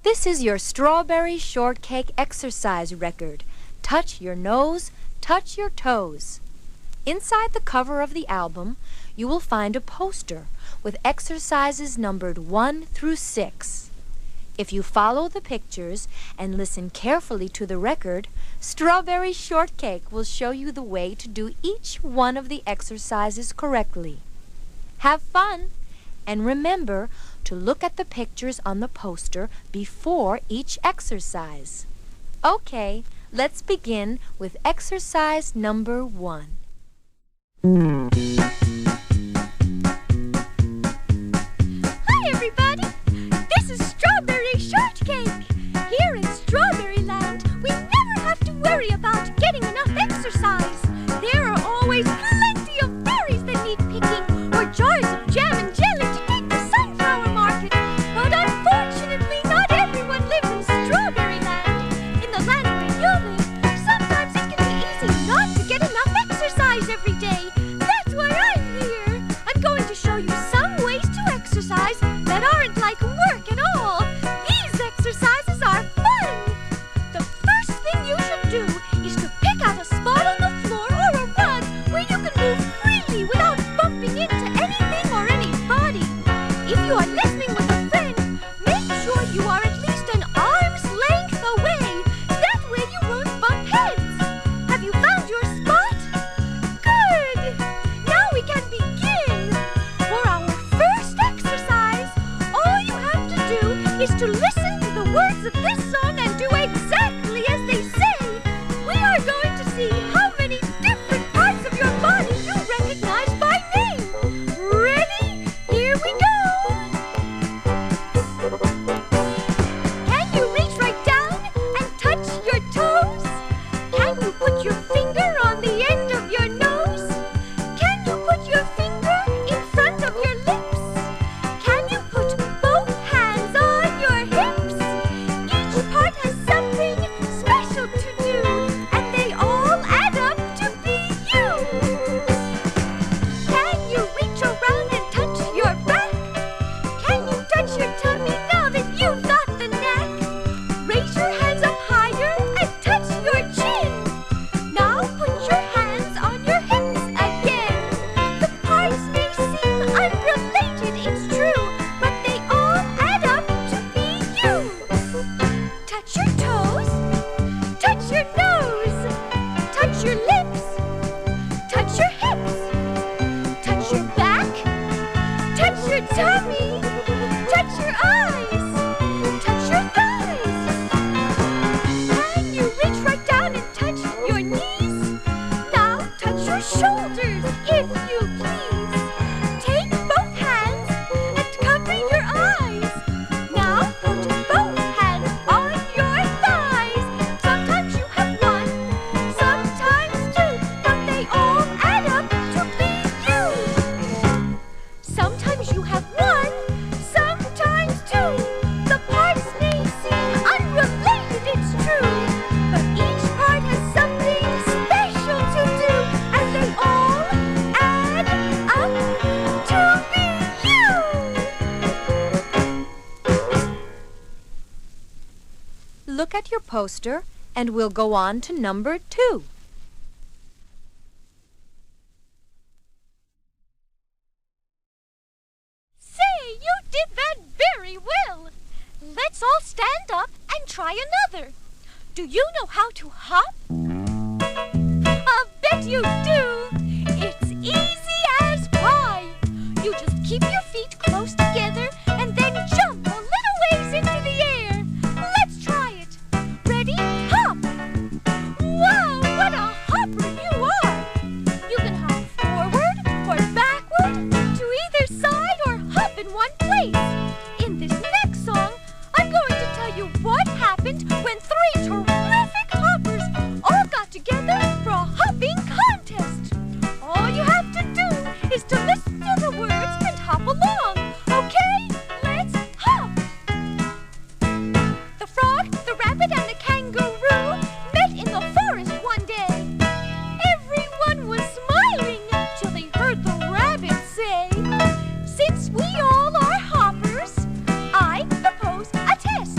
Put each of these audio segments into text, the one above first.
This is your strawberry shortcake exercise record. Touch your nose, touch your toes. Inside the cover of the album, you will find a poster with exercises numbered 1 through 6. If you follow the pictures and listen carefully to the record, Strawberry Shortcake will show you the way to do each one of the exercises correctly. Have fun! And remember to look at the pictures on the poster before each exercise. Okay, let's begin with exercise number 1. Hi, everybody! This is Strawberry Shortcake. Here in Strawberry Land, we never have to worry about getting enough exercise. There are always plenty of berries that need picking, or jars of jam and jelly to take the sunflower market. But unfortunately, not everyone lives in Strawberry Land. In the land where you live, sometimes it can be easy not to get enough exercise every day. That's why I'm here. I'm going to show you some ways to exercise that aren't like work at all. These exercises are fun. The first thing you should do is to pick out a spot on the floor or a rug where you can move freely without bumping into anything or anybody. If you are listening with a friend, make sure you are at least an arm's length away. That way you won't bump heads. Have you found your spot? Good! Now we can begin. For our first exercise, all you have to do is to listen to the words of this song and do exactly as they say. We are going to see how many different parts of your body you recognize by name. Ready? Here we go! Can you reach right down and touch your toes? Can you put your finger on the end of your nose? Can you put your finger in front of your lips? Can you put both hands on your hips? Each part has something special to do, and they all add up to be you. Can you reach around and touch your back? Can you touch your tummy now that you've got the knack? Raise your hands up higher and touch your chin. Now put your hands on your hips again. The parts may seem unrelated, it's true, but they all add up to be you. Touch your toes, touch your nose, touch your lips, touch your hips, touch your back, touch your tummy, touch your eyes, touch your thighs. Can you reach right down and touch your knees? Now touch your shoulders, if you please. Take both hands and cover your eyes. Now put both hands on your thighs. Sometimes you have one, sometimes two, but they all add up to be you. Sometimes you have one, sometimes two. The parts may seem unrelated, it's true, but each part has something special to do, and they all add up to be you. Look at your poster and we'll go on to number 2. Say, you did that very well. Let's all stand up and try another. Do you know how to hop? I bet you do. It's easy as pie. You just keep your feet close together and then jump a little ways into the air. Let's try it. Ready? Hop! Wow, what a hopper you are! You can hop forward or backward, to either side, or hop in one place. In this next song, I'm going to tell you what happened when 3 terrific hoppers all got together for a hopping contest. All you have to do is to listen to the words and hop along. Okay, let's hop! The frog, the rabbit, and the kangaroo met in the forest one day. Everyone was smiling till they heard the rabbit say, "Since we all are hoppers, I propose a test.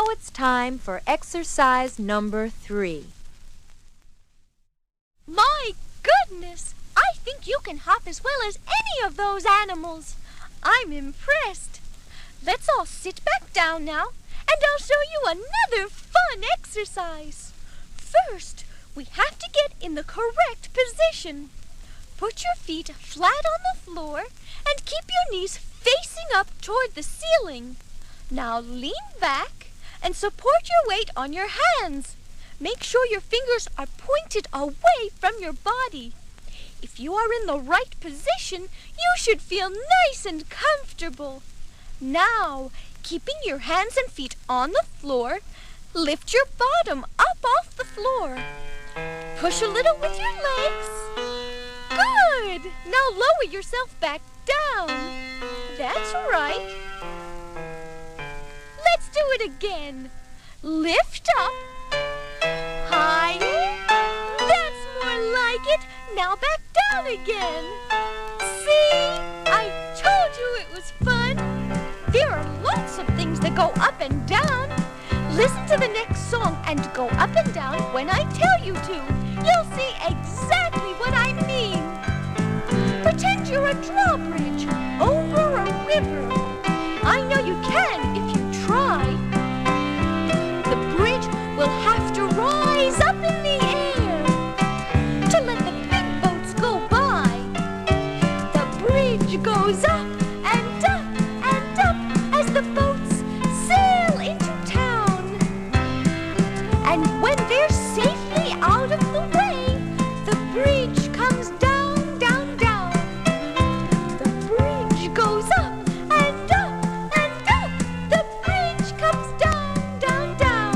Now it's time for exercise number 3. My goodness! I think you can hop as well as any of those animals. I'm impressed. Let's all sit back down now, and I'll show you another fun exercise. First, we have to get in the correct position. Put your feet flat on the floor and keep your knees facing up toward the ceiling. Now lean back and support your weight on your hands. Make sure your fingers are pointed away from your body. If you are in the right position, you should feel nice and comfortable. Now, keeping your hands and feet on the floor, lift your bottom up off the floor. Push a little with your legs. Good! Now lower yourself back down. That's right. Let's do it again. Lift up. Higher. That's more like it. Now back down again. See? I told you it was fun. There are lots of things that go up and down. Listen to the next song and go up and down when I tell you to. You'll see exactly what I mean. Pretend you're a drawbridge over a river. I know you can if you try. The bridge will have to rise up in the air to let the big boats go by. The bridge goes up and up and up as the boats sail into town. And when they're safely out of the way, the bridge comes down, down, down. The bridge goes up and up and up. The bridge comes down, down, down.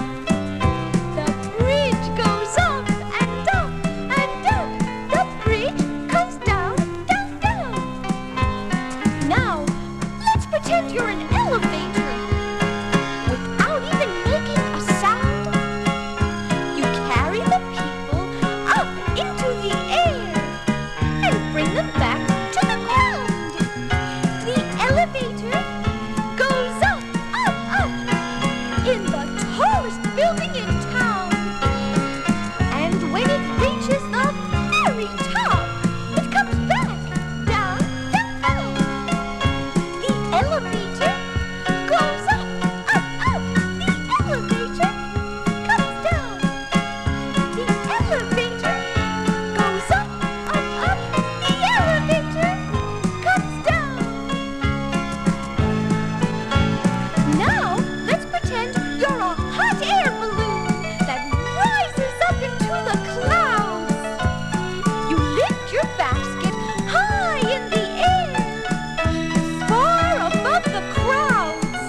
The bridge goes up and up and up. The bridge comes down, down, down. Now, let's pretend you're an elevator. Without even making a sound, you carry the people up into the air and bring them back to the ground. The elevator goes up, up, up in the tallest building in town. And when it reaches the very top, it comes back down, down, down. The elevator goes up, up, up. The elevator comes down. The elevator goes up, up, up. The elevator comes down. Now, let's pretend you're a hot air balloon that rises up into the clouds. You lift your basket high in the air, far above the crowds.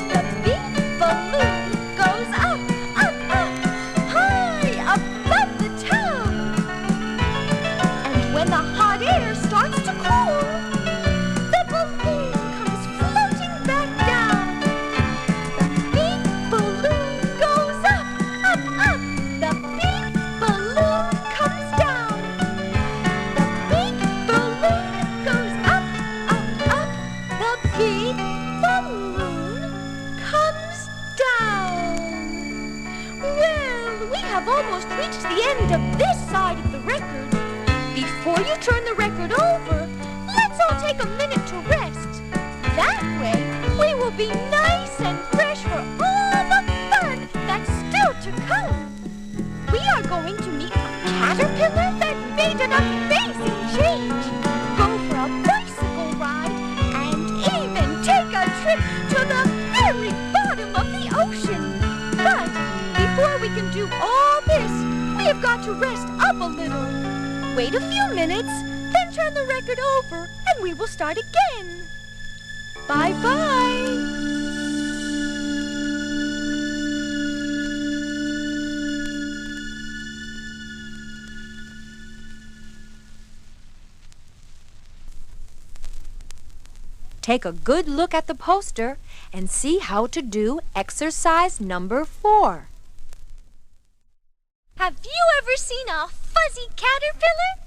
The big balloon goes up, up, up, high above the town. And when the hot air starts to cool, the balloon comes floating back down. The big balloon goes up, up, up. The big balloon comes down. The big balloon goes up, up, up. The big balloon comes down. Well, we have almost reached the end of this side of the record. Before you turn the record over, let's all take a minute to rest. That way, we will be nice and fresh for all the fun that's still to come. We are going to meet a caterpillar that made an amazing change, go for a bicycle ride, and even take a trip to the very bottom of the ocean. But before we can do all this, we have got to rest up a little. Wait a few minutes, then turn the record over, and we will start again. Bye-bye. Take a good look at the poster and see how to do exercise number 4. Have you ever seen a fuzzy caterpillar?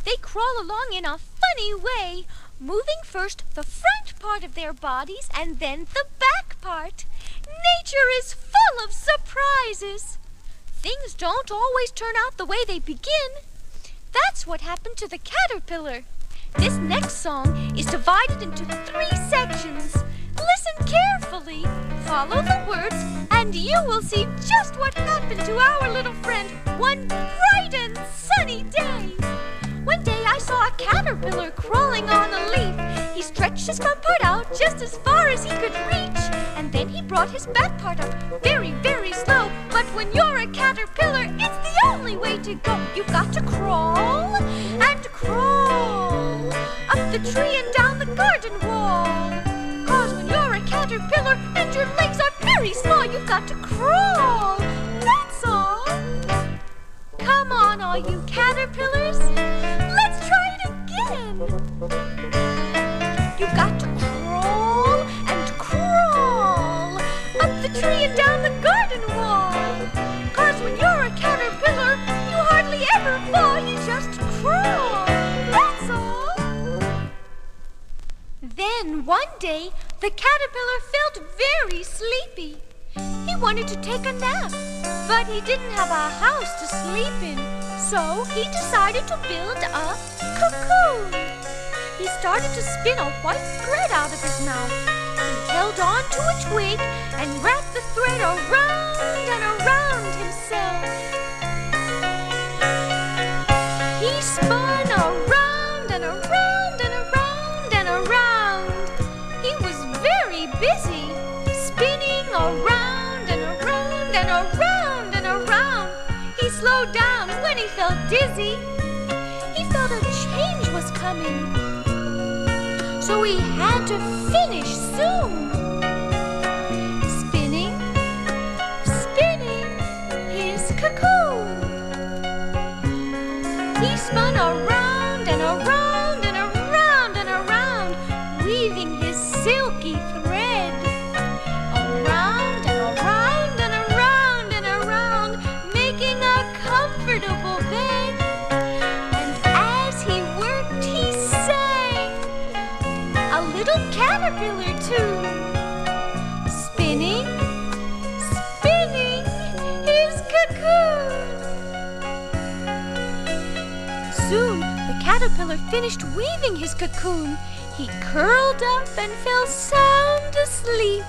They crawl along in a funny way, moving first the front part of their bodies and then the back part. Nature is full of surprises. Things don't always turn out the way they begin. That's what happened to the caterpillar. This next song is divided into 3 sections. Listen carefully, follow the words, and you will see just what happened to our little friend one bright and sunny day. One day I saw a caterpillar crawling on a leaf. He stretched his front part out just as far as he could reach, and then he brought his back part up very, very slow. But when you're a caterpillar, it's the only way to go. You've got to crawl and crawl up the tree and down the garden wall. 'Cause when you're a caterpillar and your legs are very small, you've got to crawl. That's all. Come on, all you caterpillars. Let's try it again. You've got to crawl and crawl up the tree and down the garden wall. 'Cause when you're a caterpillar, you hardly ever fall. You just crawl. That's all. Then one day, the caterpillar felt very sleepy. He wanted to take a nap, but he didn't have a house to sleep in, so he decided to build a cocoon. He started to spin a white thread out of his mouth. He held on to a twig and wrapped the thread around and around himself. He spun around and around and around and around. He was very busy, spinning around and around and around and around. He slowed down when he felt dizzy. He felt a change was coming, so he had to finish soon. Spinning, spinning his cocoon. He spun around and around and around and around, weaving his silky thread around and around and around and around, making a comfortable bed. And as he worked, he sang a little caterpillar tune, spinning, spinning his cocoon. Soon the caterpillar finished weaving his cocoon. He curled up and fell sound asleep.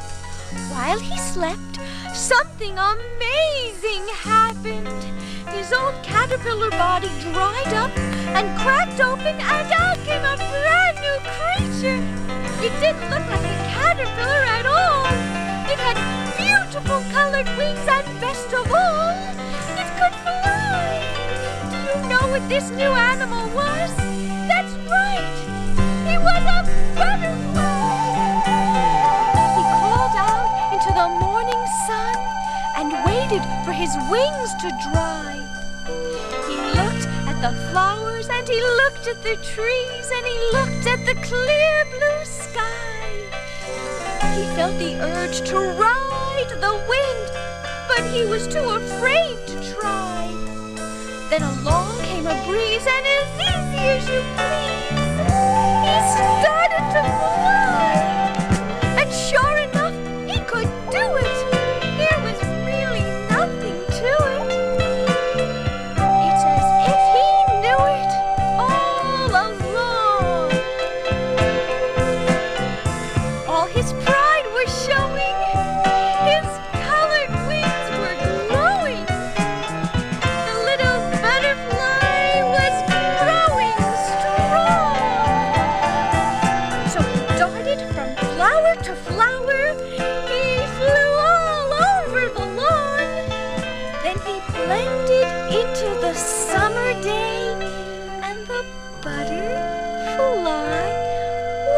While he slept, something amazing happened. His old caterpillar body dried up and cracked open, and out came a brand new creature. It didn't look like a caterpillar at all. It had beautiful colored wings, and best of all, it could fly. Do you know what this new animal was? That's right! He was a butterfly! He crawled out into the morning sun and waited for his wings to dry. He looked at the flowers, and he looked at the trees, and he looked at the clear blue sky. He felt the urge to ride the wind, but he was too afraid to try. Then along came a breeze, and as easy as you please, he started to fly. And sure enough, he could do it. There was really nothing to it. It's as if he knew it all along. All his pride was showing. His colored wings were glowing. The little butterfly was growing strong. So he darted from flower to flower. He flew all over the lawn. Then he blended into the summer day, and the butterfly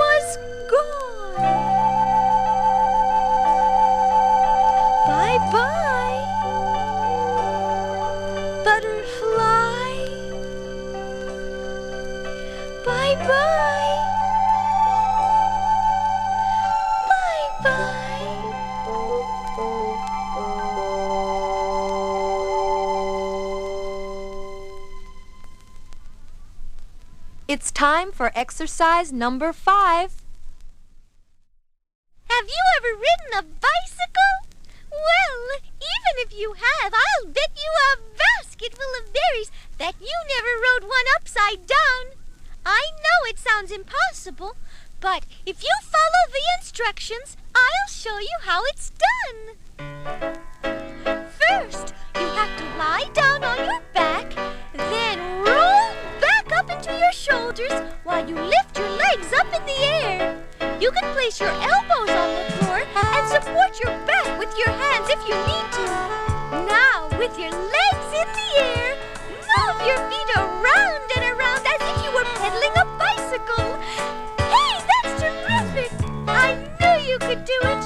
was gone. Bye-bye, butterfly. Bye-bye. Bye-bye. It's time for exercise number 5. Have you ever ridden a bicycle? Well, even if you have, I'll bet you a basket full of berries that you never rode one upside down. I know it sounds impossible, but if you follow the instructions, I'll show you how it's done. First, you have to lie down on your back, then roll back up into your shoulders while you lift your legs up in the air. You can place your elbows on the floor and support your back with your hands if you need to. Now, with your legs in the air, move your feet around and around as if you were pedaling a bicycle. Hey, that's terrific! I knew you could do it.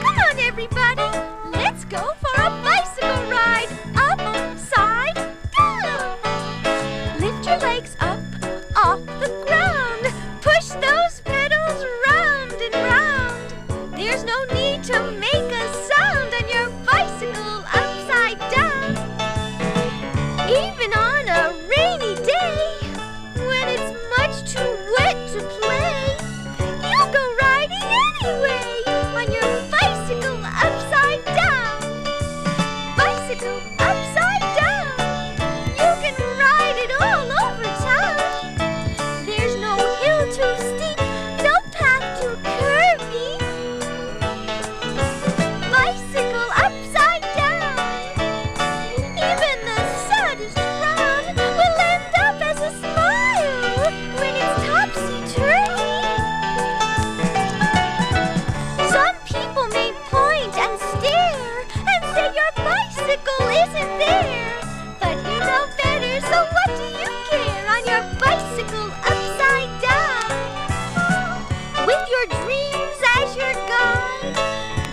Come on, everybody. Let's go for a bicycle ride. Upside down. Lift your legs up off the ground. Push those pedals round and round. There's no need to make a sound on your bicycle upside down. Even on a rainy day, when it's much too wet to play, you'll go riding anyway on your bicycle upside down. Bicycle upside down. You can ride it all over town. There's no hill too steep, no path too curvy. Bicycle upside down. Even the saddest frown will end up as a smile when it's topsy-turvy. Some people may point and stare and say your bicycle isn't there. But you know better, so what do you care on your bicycle upside down? With your dreams as your guide,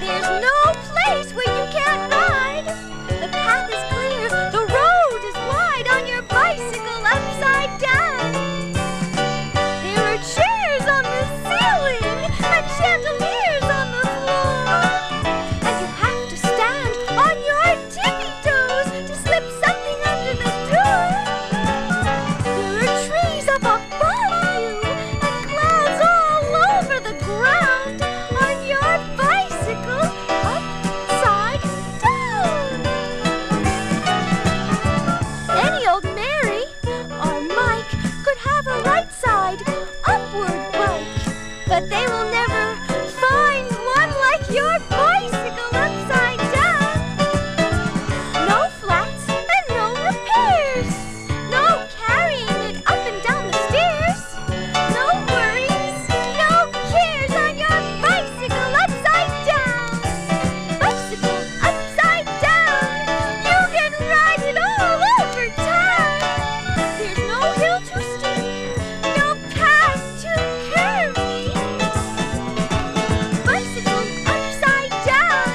there's no place where you can't ride. The path is clear, the road is wide on your bicycle upside down. There are chairs on the ceiling and chandeliers on the floor. And you have to stand on your tippy toes to slip something under the door. There are trees up above you and clouds all over the ground on your bicycle upside down. Any old Mary or Mike could have a right side upward bike, but they will never find one like your bicycle upside down. No flats and no repairs. No carrying it up and down the stairs. No worries, no cares on your bicycle upside down. Bicycle upside down. You can ride it all over town. There's no hill too steep, no path too curvy. Bicycle upside down.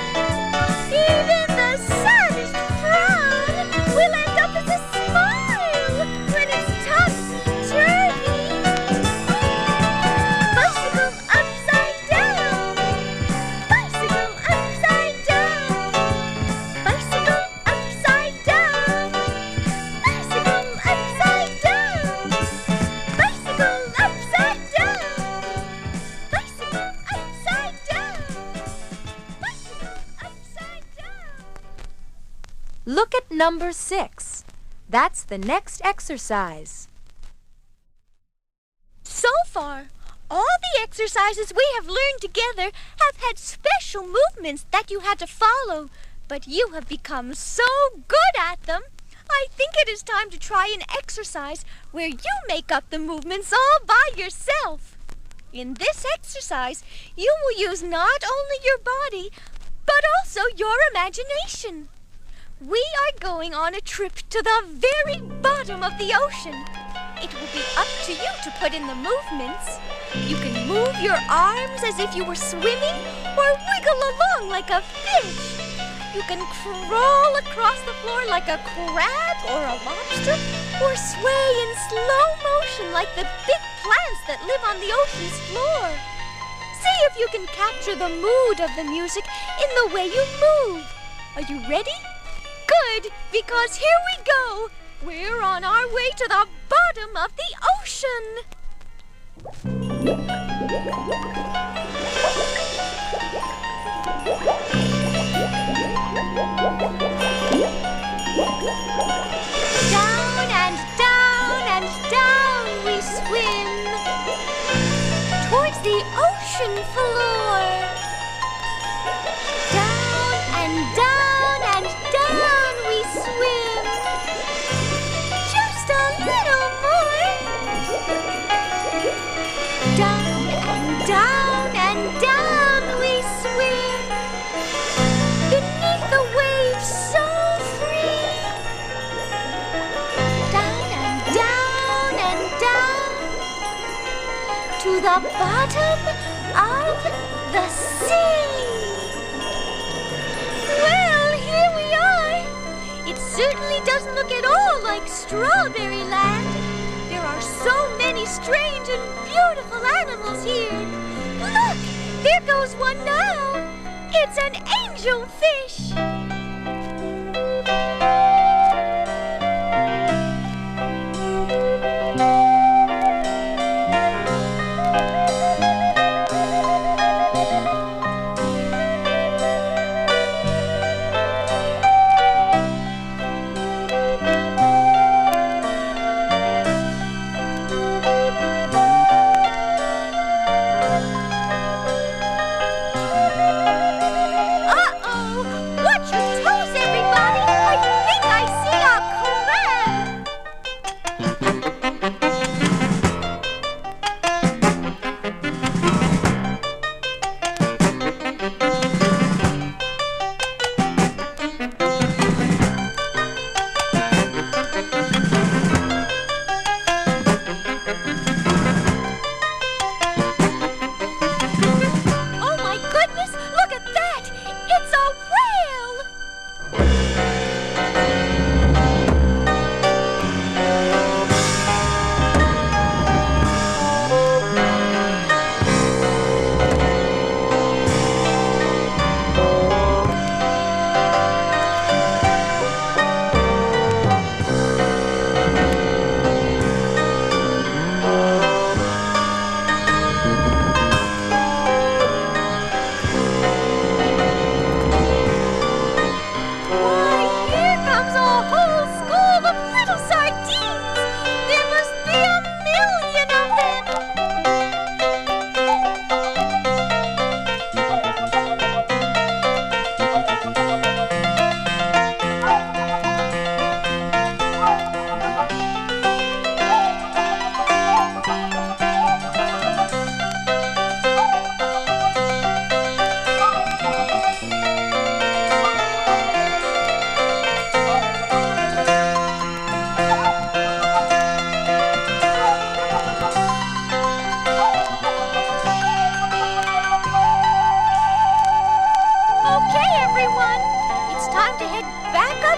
Even the saddest frown will end up as a smile when it's topsy-turvy. Bicycle upside down. Bicycle upside down. Bicycle upside down. Bicycle upside down. Bicycle upside down. Bicycle upside down. Bicycle upside down. Look at number 6. That's the next exercise. So far, all the exercises we have learned together have had special movements that you had to follow, but you have become so good at them. I think it is time to try an exercise where you make up the movements all by yourself. In this exercise, you will use not only your body, but also your imagination. We are going on a trip to the very bottom of the ocean. It will be up to you to put in the movements. You can move your arms as if you were swimming or wiggle along like a fish. You can crawl across the floor like a crab or a lobster, or sway in slow motion like the big plants that live on the ocean's floor. See if you can capture the mood of the music in the way you move. Are you ready? Good, because here we go. We're on our way to the bottom of the ocean. Down and down and down we swim towards the ocean floor. Down and down and down we swim. Just a little more. Down and down and down we swim. Beneath the waves so free. Down and down and down to the bottom of the sea. Well, here we are. It certainly doesn't look at all like Strawberry Land. There are so many strange and beautiful animals here. Look, there goes one now. It's an angelfish.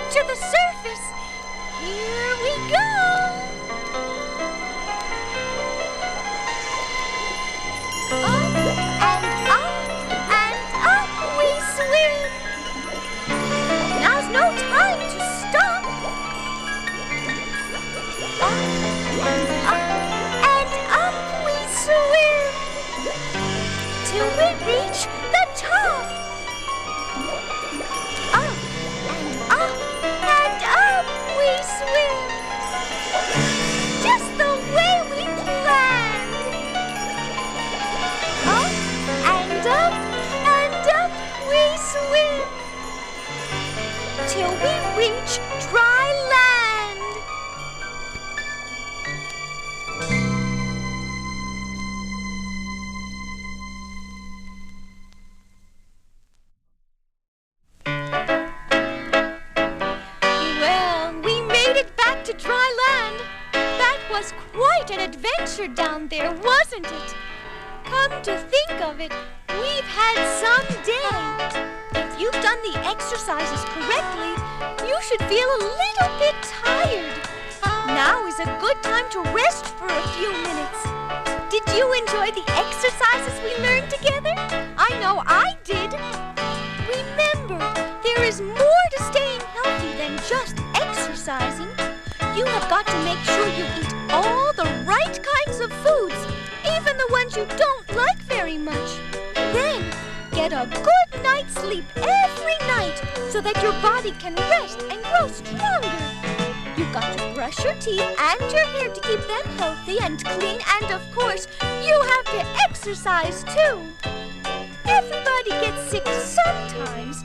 To the surface. Here we go. Up and up we swim. Now's no time to stop. Up we swim till we reach the top. Up and up we swim, just the way we planned. Up and up we swim, till we reach dry land. To dry land. That was quite an adventure down there, wasn't it? Come to think of it, we've had some day. If you've done the exercises correctly, you should feel a little bit tired. Now is a good time to rest for a few minutes. Did you enjoy the exercises we learned together? I know I did. Remember, there is more to staying healthy than just exercising. You have got to make sure you eat all the right kinds of foods, even the ones you don't like very much. Then, get a good night's sleep every night so that your body can rest and grow stronger. You've got to brush your teeth and your hair to keep them healthy and clean, and of course, you have to exercise too. Everybody gets sick sometimes,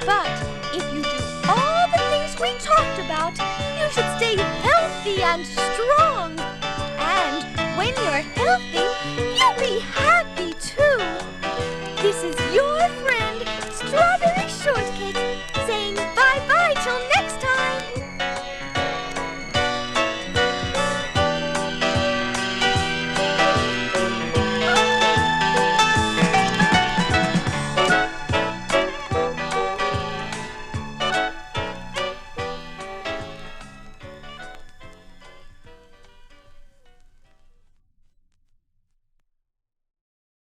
but if you do all the things we talked about, you should stay healthy and strong. And when you're healthy, you'll be happy too. This is your